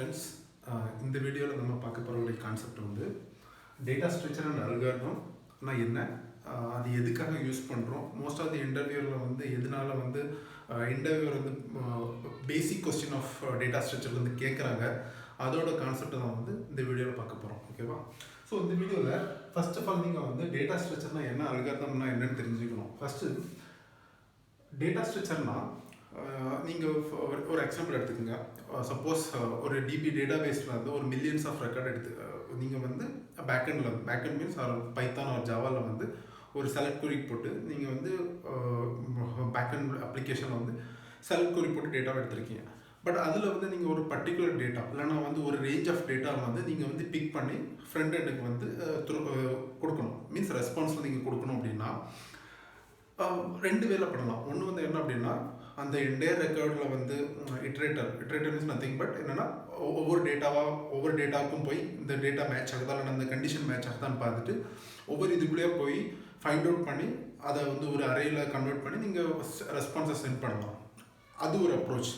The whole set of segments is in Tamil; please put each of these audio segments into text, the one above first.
ஃப்ரெண்ட்ஸ், இந்த வீடியோவில் நம்ம பார்க்க போகிற ஒரு கான்செப்ட் வந்து டேட்டா ஸ்ட்ரக்சர் அண்ட் அல்காரிதம்னா என்ன, அது எதுக்காக யூஸ் பண்ணுறோம். மோஸ்ட் ஆஃப் தி இன்டர்வியூவில் வந்து எதனால வந்து இன்டர்வியூவர் வந்து basic question of data structure வந்து கேட்குறாங்க. அதோட கான்செப்டை தான் வந்து இந்த வீடியோவில் பார்க்க போகிறோம். ஓகேவா? ஸோ இந்த வீடியோவில் ஃபர்ஸ்ட் ஆஃப் ஆல் நீங்கள் வந்து டேட்டா ஸ்ட்ரக்சர்னா என்ன, அல்காரிதம்னா என்னன்னு தெரிஞ்சுக்கணும். ஃபஸ்ட்டு டேட்டா ஸ்ட்ரக்சர்னா நீங்கள் ஒரு எக்ஸாம்பிள் எடுத்துக்கோங்க. சப்போஸ் ஒரு டிபி டேட்டா பேஸில் வந்து ஒரு மில்லியன்ஸ் ஆஃப் ரெக்கார்ட் எடுத்து நீங்கள் வந்து பேக்கெண்ட் மீன்ஸ் பைத்தான் ஆர் ஜாவாவில் வந்து ஒரு செலக்ட் query போட்டு நீங்கள் வந்து பேக்கெண்ட் அப்ளிகேஷனில் வந்து செலக்ட் query போட்டு டேட்டாவை எடுத்திருக்கீங்க. பட் அதில் வந்து நீங்கள் ஒரு பர்டிகுலர் டேட்டா இல்லைனா வந்து ஒரு ரேஞ்ச் ஆஃப் டேட்டாவை வந்து நீங்கள் வந்து பிக் பண்ணி ஃப்ரண்ட் எண்டுக்கு வந்து கொடுக்கணும். மீன்ஸ் ரெஸ்பான்ஸில் நீங்கள் கொடுக்கணும் அப்படின்னா ரெண்டு வேலை பண்ணலாம். ஒன்று வந்து என்ன அப்படின்னா, அந்த என்டையர் ரெக்கார்டில் வந்து இட்ரேட்டர் மீன்ஸ் நத்திங் பட் என்னென்னா ஒவ்வொரு டேட்டாவுக்கும் போய் இந்த டேட்டா மேட்ச் ஆகுதா இல்லை அந்த கண்டிஷன் மேட்ச் ஆகுதான்னு பார்த்துட்டு ஒவ்வொரு இதுக்குள்ளேயே போய் ஃபைண்ட் அவுட் பண்ணி அதை வந்து ஒரு அரேயில் கன்வெர்ட் பண்ணி நீங்கள் ரெஸ்பான்ஸை சென்ட் பண்ணலாம். அது ஒரு அப்ரோச்.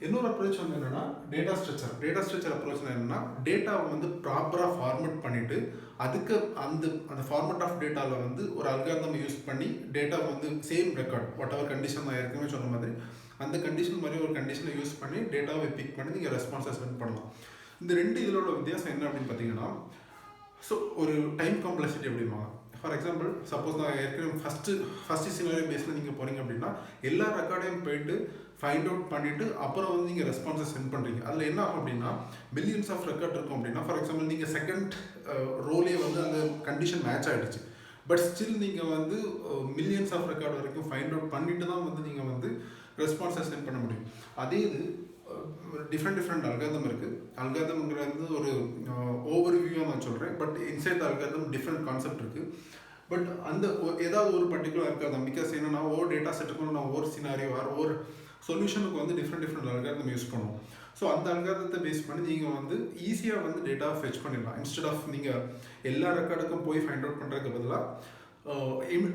இன்னொரு அப்ரோச் வந்து என்னென்னா டேட்டா ஸ்ட்ரக்சர் அப்ரோச் என்னென்னா, டேட்டாவை வந்து ப்ராப்பராக ஃபார்மேட் பண்ணிவிட்டு அதுக்கு அந்த ஃபார்மேட் ஆஃப் டேட்டாவில் வந்து ஒரு அல்காரிதம் யூஸ் பண்ணி டேட்டாவை வந்து same record what ever condition நான் ஏற்கனவே சொன்ன மாதிரி அந்த கண்டிஷன் மாதிரி ஒரு கண்டிஷனை யூஸ் பண்ணி டேட்டாவை பிக் பண்ணி நீங்கள் ரெஸ்பான்ஸை சென்ட் பண்ணலாம். இந்த ரெண்டு இதோட வித்தியாசம் என்ன அப்படின்னு பார்த்தீங்கன்னா, ஸோ ஒரு டைம் காம்ப்ளெக்சிட்டி அப்படிமா. ஃபார் எக்ஸாம்பிள், சப்போஸ் நான் ஏற்கனவே ஃபஸ்ட்டு சினாரியோ பேஸில் நீங்கள் போகிறீங்க அப்படின்னா எல்லா ரெக்கார்டையும் போயிட்டு ஃபைண்ட் அவுட் பண்ணிவிட்டு அப்புறம் வந்து நீங்கள் ரெஸ்பான்ஸை சென்ட் பண்ணுறீங்க. அதில் என்ன ஆகும் அப்படின்னா மில்லியன்ஸ் ஆஃப் ரெக்கார்ட் இருக்கும் அப்படின்னா, ஃபார் எக்ஸாம்பிள் நீங்கள் செகண்ட் ரோலே வந்து அந்த கண்டிஷன் மேட்ச் ஆகிடுச்சு. பட் ஸ்டில் நீங்கள் வந்து மில்லியன்ஸ் ஆஃப் ரெக்கார்ட் வரைக்கும் ஃபைண்ட் அவுட் பண்ணிட்டு தான் வந்து நீங்கள் வந்து ரெஸ்பான்ஸை சென்ட் பண்ண முடியும். அதே இது டிஃப்ரெண்ட் அல்காரிதம் இருக்குது. அல்காரிதம்ங்கிறது ஒரு ஓவர் வியூவாக நான் சொல்கிறேன். But inside algorithm different concept இருக்குது. பட் அந்த ஏதாவது ஒரு பர்டிகுலர் அல்காரிதம், பிகாஸ் என்னன்னா ஒவ்வொரு டேட்டா செட்டுக்கும் நான் ஒவ்வொரு சினாரியோ ஒவ்வொரு சொல்யூஷனுக்கு வந்து டிஃப்ரெண்ட் அல்காரிதம் யூஸ் பண்ணுவோம். ஸோ அந்த அல்காரிதத்தை பேஸ் பண்ணி நீங்கள் வந்து ஈஸியாக வந்து டேட்டாவை ஃபெச் பண்ணிடலாம். இன்ஸ்டெட் ஆஃப் நீங்கள் எல்லா ரெக்கார்டுக்கும் போய் ஃபைண்ட் அவுட் பண்ணுறதுக்கு பதிலாக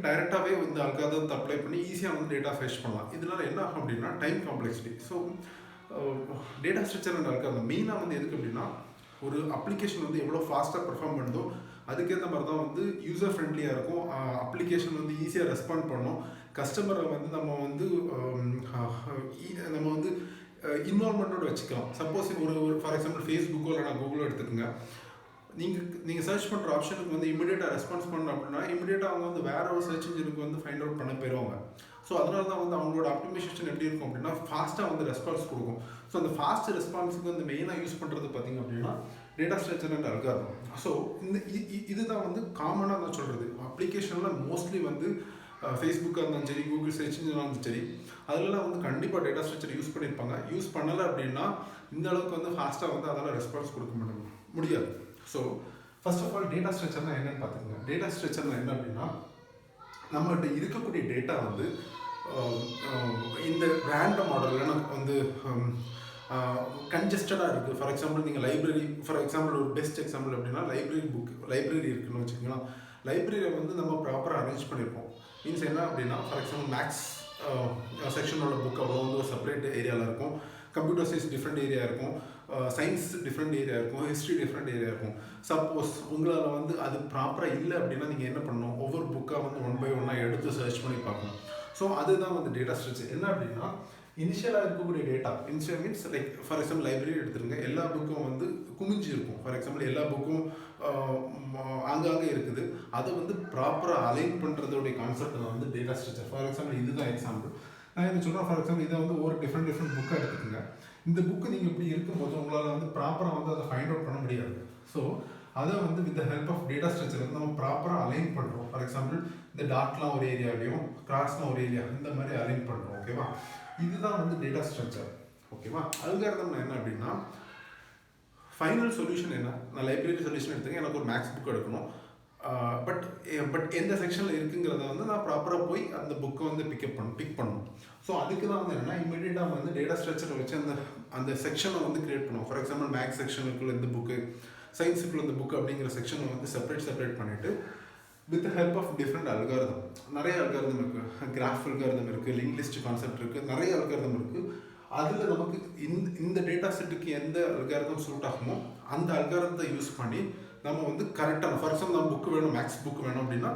டைரெக்டாகவே வந்து அல்காரிதத்தை அப்ளை பண்ணி ஈஸியாக வந்து டேட்டா ஃபெச் பண்ணலாம். இதனால் என்ன ஆகும் அப்படின்னா time complexity. So data structure and algorithm மெயினாக வந்து எதுக்கு அப்படின்னா, ஒரு அப்ளிகேஷன் வந்து எவ்வளோ ஃபாஸ்ட்டாக பெர்ஃபார்ம் பண்ணுதோ அதுக்கேற்ற மாதிரி தான் வந்து யூசர் ஃப்ரெண்ட்லியாக இருக்கும். அப்ளிகேஷன் வந்து ஈஸியாக ரெஸ்பாண்ட் பண்ணணும். கஸ்டமரை வந்து நம்ம வந்து இன்வால்மெண்ட்டோட வச்சுக்கலாம். சப்போஸ் ஒரு ஃபார் எக்ஸாம்பிள் ஃபேஸ்புக்கோ இல்லைனா கூகுளோ எடுத்துக்கோங்க. நீங்கள் சர்ச் பண்ணுற ஆப்ஷனுக்கு வந்து இமீடியட்டாக ரெஸ்பான்ஸ் பண்ணணும் அப்படின்னா இமீடியட்டாக அவங்க வந்து வேற ஒரு சர்ச் இன்ஜினுக்கு வந்து ஃபைண்ட் அவுட் பண்ண போயிடுவாங்க. ஸோ அதனால தான் வந்து அவங்களோட ஆப்டிமைசேஷன் எப்படி இருக்கும் அப்படின்னா ஃபாஸ்ட்டாக வந்து ரெஸ்பான்ஸ் கொடுக்கும். ஸோ அந்த ஃபாஸ்ட் ரெஸ்பான்ஸுக்கு வந்து மெயினாக யூஸ் பண்ணுறது பார்த்திங்க அப்படின்னா data structure and algorithm. So இதுதான் வந்து காமனாக நான் சொல்கிறது. அப்ளிகேஷனில் மோஸ்ட்லி வந்து ஃபேஸ்புக்காக இருந்தாலும் சரி, கூகுள் சர்ச் இன்ஜினாக இருந்தாலும் சரி, அதெல்லாம் வந்து கண்டிப்பாக டேட்டா ஸ்ட்ரக்சர் யூஸ் பண்ணியிருப்பாங்க. யூஸ் பண்ணலை அப்படின்னா இந்த அளவுக்கு வந்து ஃபாஸ்ட்டாக வந்து அதெல்லாம் ரெஸ்பான்ஸ் கொடுக்க முடியாது. So first of all data ஸ்ட்ரக்சர்னா என்னன்னு பார்த்துக்கோங்க. டேட்டா ஸ்ட்ரக்சர்னா என்ன அப்படின்னா, நம்மகிட்ட இருக்கக்கூடிய டேட்டா வந்து இந்த ரேண்டம் மாடலில் வந்து கன்ஜஸ்டடாக இருக்குது. ஃபார் எக்ஸாம்பிள் நீங்கள் ஃபார் எக்ஸாம்பிள் ஒரு பெஸ்ட் எக்ஸாம்பிள் அப்படின்னா லைப்ரரி இருக்குன்னு வச்சுக்கோங்களா. லைப்ரரியை வந்து நம்ம ப்ராப்பராக அரேஞ்ச் பண்ணியிருப்போம். மீன்ஸ் என்ன அப்படின்னா, ஃபார் எக்ஸாம்பிள் மேக்ஸ் செக்ஷனோட புக் அவ்வளோ வந்து ஒரு செப்பரேட் ஏரியாவில் இருக்கும், கம்ப்யூட்டர் சயின்ஸ் டிஃப்ரெண்ட் ஏரியா இருக்கும், சயின்ஸ் டிஃப்ரெண்ட் ஏரியா இருக்கும், ஹிஸ்ட்ரி டிஃப்ரெண்ட் ஏரியா இருக்கும். சப்போஸ் உங்களால் வந்து அது ப்ராப்பராக இல்லை அப்படின்னா நீங்கள் என்ன பண்ணணும், ஒவ்வொரு புக்காக வந்து 1 by 1 எடுத்து சர்ச் பண்ணி பார்க்கணும். ஸோ அதுதான் வந்து டேட்டா ஸ்ட்ரக்சர். என்ன அப்படின்னா, இனிஷியலாக இருக்கக்கூடிய data initial means like for example library எடுத்துருங்க. எல்லா புக்கும் வந்து குமிஞ்சு இருக்கும். ஃபார் எக்ஸாம்பிள் எல்லா புக்கும் ஆங்காங்கே இருக்குது. அதை வந்து ப்ராப்பராக அலைன் பண்ணுறதோடைய கான்செப்ட் தான் வந்து டேட்டா ஸ்ட்ரக்சர். ஃபார் எக்ஸாம்பிள் இதுதான் எக்ஸாம்பிள் நான் என்ன சொல்கிறேன். ஃபார் எக்ஸாம்பிள் இதை வந்து ஒரு டிஃப்ரெண்ட் புக்காக எடுத்துக்கோங்க. இந்த புக்கு நீங்கள் இப்படி இருக்கும்போது உங்களால் வந்து ப்ராப்பராக வந்து அதை ஃபைண்ட் அவுட் பண்ண முடியாது. ஸோ அதை வந்து with the help of data structure வந்து நம்ம ப்ராப்பராக அலைன் பண்ணுறோம். ஃபார் எக்ஸாம்பிள் இந்த டாட்லாம் ஒரு ஏரியாலையும் கிராஸ்லாம் ஒரு ஏரியா இந்த மாதிரி அலைன் பண்ணுறோம். ஓகேவா? இதுதான் வந்து டேட்டா ஸ்ட்ரக்சர். ஓகேவா? அல்காரிதம் என்ன அப்படின்னா, ஃபைனல் சொல்யூஷன் என்ன, நான் லைப்ரரி சொல்யூஷன் எடுத்துங்க, எனக்கு ஒரு மேக்ஸ் புக் எடுக்கணும். பட் எந்த செக்ஷனில் இருக்குங்கிறத வந்து நான் ப்ராப்பராக போய் அந்த புக்கை வந்து பிக் பண்ணணும். ஸோ அதுக்கு தான் வந்து என்னென்னா இமீடியட்டாக வந்து டேட்டா ஸ்ட்ரக்சரை வச்சு அந்த செக்ஷனை வந்து கிரியேட் பண்ணுவோம். ஃபார் எக்ஸாம்பிள் மேக்ஸ் செக்ஷனுக்குள்ள இந்த புக்கு, சயின்ஸுக்குள்ள இந்த புக்கு அப்படிங்கிற செக்ஷனை வந்து செப்பரேட் பண்ணிவிட்டு with help of different algorithm, நிறைய அல்காரிதம் இருக்குது. கிராஃப் அல்காரிதம் இருக்குது, லிங்க் லிஸ்ட் கான்செப்ட் இருக்குது, நிறைய அல்காரிதம் இருக்குது. அதில் நமக்கு இந்த டேட்டா செட்டுக்கு எந்த அல்காரதம் சூட் ஆகுமோ அந்த அல்காரதத்தை யூஸ் பண்ணி நம்ம வந்து கரெக்டான, ஃபார் எக்ஸாம்பிள் நம்ம புக்கு வேணும், மேக்ஸ் புக் வேணும் அப்படின்னா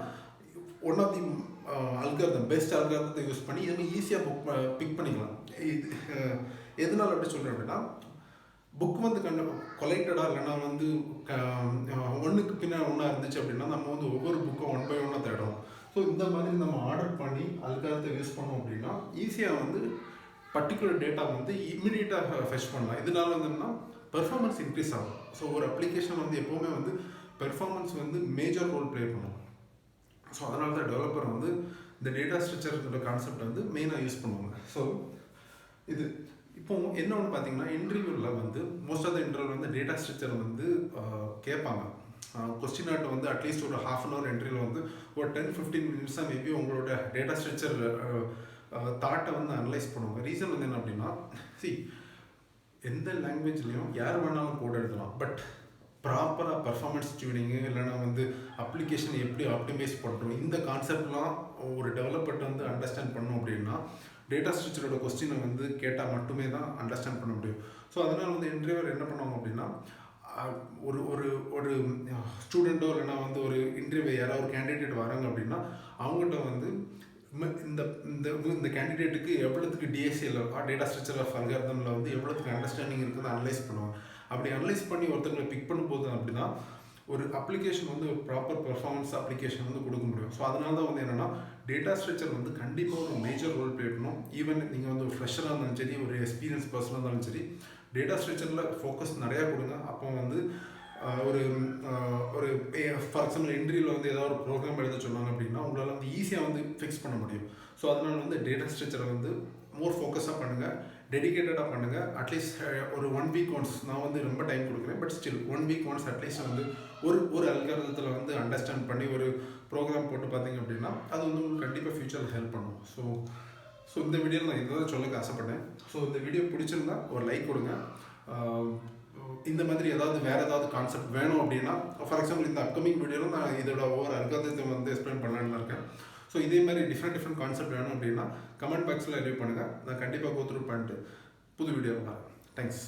one of the algorithm best அல்காரதத்தை யூஸ் பண்ணி நம்ம ஈஸியாக பிக் பண்ணிக்கலாம். இது எதனால் அப்படி சொல்கிறேன் அப்படின்னா, புக் வந்து கொலெக்டடாக இல்லைன்னா வந்து ஒன்றுக்கு பின்னாடி ஒன்றா இருந்துச்சு அப்படின்னா நம்ம வந்து ஒவ்வொரு புக்கும் 1 by 1 தேடுறோம். ஸோ இந்த மாதிரி நம்ம ஆர்டர் பண்ணி அல்காரத்தை யூஸ் பண்ணோம் அப்படின்னா ஈஸியாக வந்து பர்டிகுலர் டேட்டா வந்து இம்மிடியட்டாக ஃபெச் பண்ணலாம். இதனால வந்து என்னன்னா பெர்ஃபார்மன்ஸ் இன்க்ரீஸ் ஆகும். ஸோ ஒரு அப்ளிகேஷன் வந்து எப்போவுமே வந்து பெர்ஃபார்மன்ஸ் வந்து மேஜர் ரோல் ப்ளே பண்ணும். ஸோ அதனால தான் டெவலப்பர் வந்து இந்த டேட்டா ஸ்ட்ரக்சர் கான்செப்ட் வந்து மெயினாக யூஸ் பண்ணுவாங்க. ஸோ இது இப்போ என்ன ஒன்று பார்த்தீங்கன்னா, இன்டர்வியூவில் வந்து மோஸ்ட் ஆஃப் த இன்டர்வியூவில் வந்து டேட்டா ஸ்ட்ரக்சர் வந்து கேட்பாங்க. கொஸ்டின் ஆட் வந்து அட்லீஸ்ட் ஒரு ½ an hour இன்டர்வியூவில் வந்து ஒரு 10-15 minutes தான் மேபி உங்களோட டேட்டா ஸ்ட்ரக்சர் தாட்டை வந்து அனலைஸ் பண்ணுவாங்க. ரீசன் வந்து என்ன அப்படின்னா, எந்த லாங்குவேஜ்லேயும் யார் வேணாலும் கோட் எழுதலாம். பட் ப்ராப்பராக பர்ஃபார்மன்ஸ் டியூனிங்கு இல்லைன்னா வந்து அப்ளிகேஷன் எப்படி ஆப்டிமைஸ் பண்ணுறோம், இந்த கான்செப்ட்லாம் ஒரு டெவலப்பர்ட்ட வந்து அண்டர்ஸ்டாண்ட் பண்ணோம் அப்படின்னா டேட்டா ஸ்ட்ரக்சரோட கொஸ்டினை வந்து கேட்டால் மட்டுமே தான் அண்டர்ஸ்டாண்ட் பண்ண முடியும். ஸோ அதனால் வந்து இன்டர்வியூவர் என்ன பண்ணுவாங்க அப்படின்னா, ஒரு ஒரு ஒரு ஸ்டூடெண்ட்டோ இல்லைனா வந்து ஒரு இன்டர்வியூ யாராவது ஒரு கேண்டிடேட் வராங்க அப்படின்னா அவங்ககிட்ட வந்து இந்த இந்த இந்த கேண்டிடேட்டுக்கு எவ்வளோத்துக்கு டிஎஸ்சியில் டேட்டா ஸ்ட்ரக்சர் ஆஃப் அல்காரிதமில் வந்து எவ்வளோத்துக்கு அண்டர்ஸ்டாண்டிங் இருக்குதுன்னு அனலைஸ் பண்ணுவாங்க. அப்படி அனலைஸ் பண்ணி ஒருத்தங்களை பிக் பண்ணும்போது அப்படின்னா ஒரு அப்ளிகேஷன் வந்து ஒரு ப்ராப்பர் பெர்ஃபார்மன்ஸ் அப்ளிகேஷன் வந்து கொடுக்க முடியும். ஸோ அதனால தான் வந்து என்னென்னா டேட்டா ஸ்ட்ரக்சர் வந்து கண்டிப்பாக ஒரு மேஜர் ரோல் ப்ளே பண்ணணும். ஈவன் நீங்கள் வந்து ஒரு ஃப்ரெஷராக இருந்தாலும் சரி, ஒரு எக்ஸ்பீரியன்ஸ் பர்சனாக இருந்தாலும் சரி, டேட்டா ஸ்ட்ரக்சரில் ஃபோக்கஸ் நிறையா கொடுங்க. அப்போ வந்து ஒரு ஒரு ஃபார் எக்ஸாம்பிள் இன்டர்வியூவில் வந்து ஏதாவது ஒரு ப்ரோக்ராம் எழுத சொன்னாங்க அப்படின்னா உங்களால் வந்து ஈஸியாக வந்து ஃபிக்ஸ் பண்ண முடியும். ஸோ அதனால் வந்து டேட்டா ஸ்ட்ரக்சரை வந்து மோர் ஃபோக்கஸாக பண்ணுங்கள், டெடிக்கேட்டடாக பண்ணுங்கள். அட்லீஸ்ட் ஒரு 1 week ஒன்ஸ், நான் வந்து ரொம்ப டைம் கொடுக்குறேன், but still 1 week once at least வந்து ஒரு அல்காரிதத்தில் வந்து அண்டர்ஸ்டாண்ட் பண்ணி ஒரு ப்ரோக்ராம் போட்டு பார்த்தீங்க அப்படின்னா அது வந்து உங்களுக்கு கண்டிப்பாக ஃபியூச்சரில் ஹெல்ப் பண்ணும். ஸோ இந்த வீடியோவில் நான் இதை சொல்ல ஆசைப்பட்டேன். ஸோ இந்த வீடியோ பிடிச்சிருந்தா ஒரு லைக் கொடுங்க. இந்த மாதிரி வேறு ஏதாவது கான்செப்ட் வேணும் அப்படின்னா, ஃபார் எக்ஸாம்பிள் இந்த அப்கமிங் வீடியோவில் நான் இதோட ஒவ்வொரு அல்காரிதத்தை வந்து எக்ஸ்பிளைன் பண்ணலான்னு இருக்கேன். ஸோ இதே மாதிரி டிஃப்ரெண்ட் கான்செப்ட் வேணும் அப்படின்னா கமெண்ட் பாக்ஸில் ரிவ்யூ பண்ணுங்கள். நான் கண்டிப்பாக கோ த்ரூ பண்ணிட்டு புது வீடியோ வரேன். தேங்க்ஸ்.